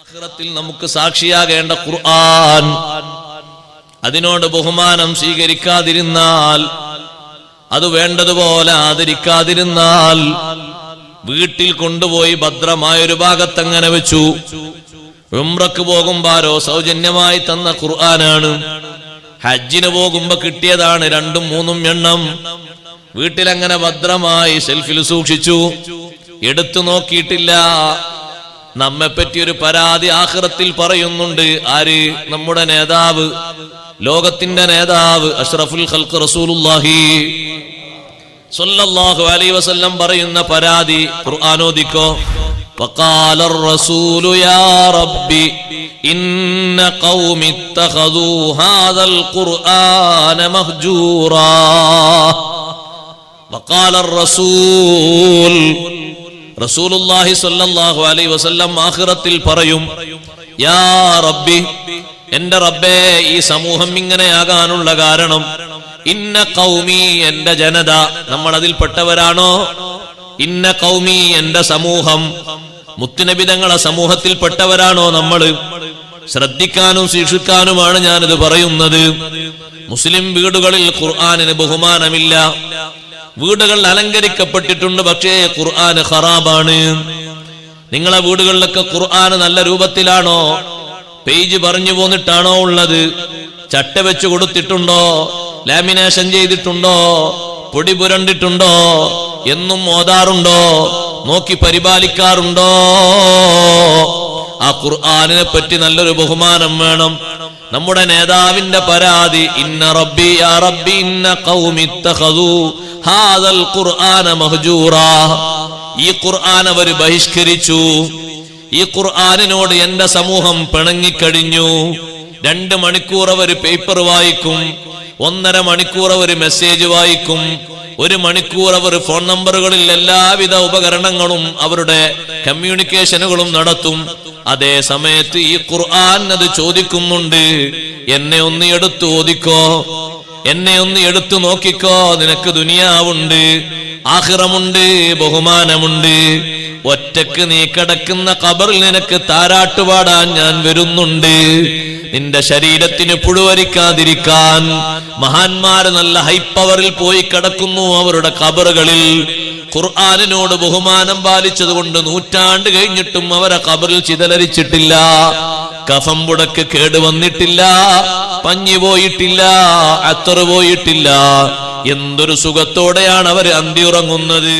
ആഖിറത്തിൽ നമുക്ക് സാക്ഷിയാകേണ്ട ഖുർആൻ അതിനോട് ബഹുമാനം സ്വീകരിക്കാതിരുന്നാൽ, അത് വേണ്ടതുപോലെ ആദരിക്കാതിരുന്നാൽ, വീട്ടിൽ കൊണ്ടുപോയി ഭദ്രമായൊരു ഭാഗത്തങ്ങനെ വെച്ചു. ഉംറക്ക് പോകുമ്പാരോ സൗജന്യമായി തന്ന ഖുർആനാണ്. ഹജ്ജിന് പോകുമ്പോ കിട്ടിയതാണ് 2ഉം 3ഉം എണ്ണം. വീട്ടിലങ്ങനെ ഭദ്രമായി ഷെൽഫിൽ സൂക്ഷിച്ചു, എടുത്തു നോക്കിയിട്ടില്ല. നമ്മെപ്പറ്റി ഒരു പരാതി ആഖിറത്തിൽ പറയുന്നുണ്ട്. ആര്? നമ്മുടെ നേതാവ്, ലോകത്തിന്റെ നേതാവ് അഷ്റഫുൽ ഖൽഖ് റസൂലുള്ളാഹി സ്വല്ലല്ലാഹു അലൈഹി വസല്ലം പറയുന്ന പരാതി ഖുർആൻ ഓദിക്കോ. വഖാല الرسول يا ربي إن قوم اتخذوا هذا القرآن مهجورا. وقال الرسول റസൂലുള്ളാഹി സ്വല്ലല്ലാഹു അലൈഹി വസല്ലം ആഖിറത്തിൽ പറയും, യാ റബ്ബി, എന്റെ റബ്ബേ, ഈ സമൂഹം ഇങ്ങനെയാകാനുള്ള കാരണം ഇന്ന ഖൗമി, എന്റെ ജനത, നമ്മൾ അതിൽപ്പെട്ടവരാണോ? ഇന്ന ഖൗമി, എന്റെ സമൂഹം, മുത്തുനബി തങ്ങളെ സമൂഹത്തിൽപ്പെട്ടവരാണോ നമ്മൾ? ശ്രദ്ധിക്കാനും ശിക്ഷിക്കാനുമാണ് ഞാനിത് പറയുന്നത്. മുസ്ലിം വീടുകളിൽ ഖുർആനിന് ബഹുമാനമില്ല. വീടുകൾ അലങ്കരിക്കപ്പെട്ടിട്ടുണ്ട്, പക്ഷേ ഖുർആൻ ഖറാബാണ്. നിങ്ങളെ വീടുകളിലൊക്കെ ഖുർആൻ നല്ല രൂപത്തിലാണോ? പേജ് പറഞ്ഞു പോന്നിട്ടാണോ ഉള്ളത്? ചട്ട വെച്ച് കൊടുത്തിട്ടുണ്ടോ? ലാമിനേഷൻ ചെയ്തിട്ടുണ്ടോ? പൊടി പുരണ്ടിട്ടുണ്ടോ? എന്നും ഓതാറുണ്ടോ? നോക്കി പരിപാലിക്കാറുണ്ടോ? ആ ഖുർആനിനെ പറ്റി നല്ലൊരു ബഹുമാനം വേണം. നമ്മുടെ നേതാവിന്റെ പരാതി, ഇന്ന റബ്ബി യാ റബ്ബി ഇന്ന ഖൗമി ഇത്തഖദൂ ഹാദൽ ഖുർആന മഹ്ജൂറാ. ഈ ഖുർആൻ അവർ ബഹിഷ്കരിച്ചു. ഈ ഖുർആനിനോട് എന്റെ സമൂഹം പിണങ്ങിക്കഴിഞ്ഞു. 2 മണിക്കൂർ അവർ പേപ്പർ വായിക്കും, 1.5 മണിക്കൂർ അവർ മെസ്സേജ് വായിക്കും, 1 മണിക്കൂർ അവർ ഫോൺ നമ്പറുകളിൽ എല്ലാവിധ ഉപകരണങ്ങളും അവരുടെ കമ്മ്യൂണിക്കേഷനുകളും നടത്തും. അതേ സമയത്ത് ഈ ഖുർആൻ അത് ചോദിക്കുന്നുണ്ട്, എന്നെ ഒന്ന് എടുത്തു ഓദിക്കോ, എന്നെ ഒന്ന് എടുത്തു നോക്കിക്കോ, നിനക്ക് ദുനിയാവുണ്ട്, ആഖിറമുണ്ട്, ബഹുമാനമുണ്ട്. ഒറ്റക്ക് നീ കിടക്കുന്ന ഖബറിൽ നിനക്ക് താരാട്ടുപാടാൻ ഞാൻ വരുന്നുണ്ട്. നിന്റെ ശരീരത്തിന് പുഴുവരിക്കാതിരിക്കാൻ മഹാന്മാര് നല്ല ഹൈപ്പവറിൽ പോയി കിടക്കുന്നു അവരുടെ ഖബറുകളിൽ. ഖുർആനിനോട് ബഹുമാനം പാലിച്ചത് കൊണ്ട് 100 നൂറ്റാണ്ട് കഴിഞ്ഞിട്ടും അവരെ ഖബറിൽ ചിതലരിച്ചിട്ടില്ല. കഫം പുടക്ക് കേടുവന്നിട്ടില്ല, പഞ്ഞി പോയിട്ടില്ല, അത്തറ് പോയിട്ടില്ല. എന്തൊരു സുഖത്തോടെയാണ് അവർ അന്തിയുറങ്ങുന്നത്.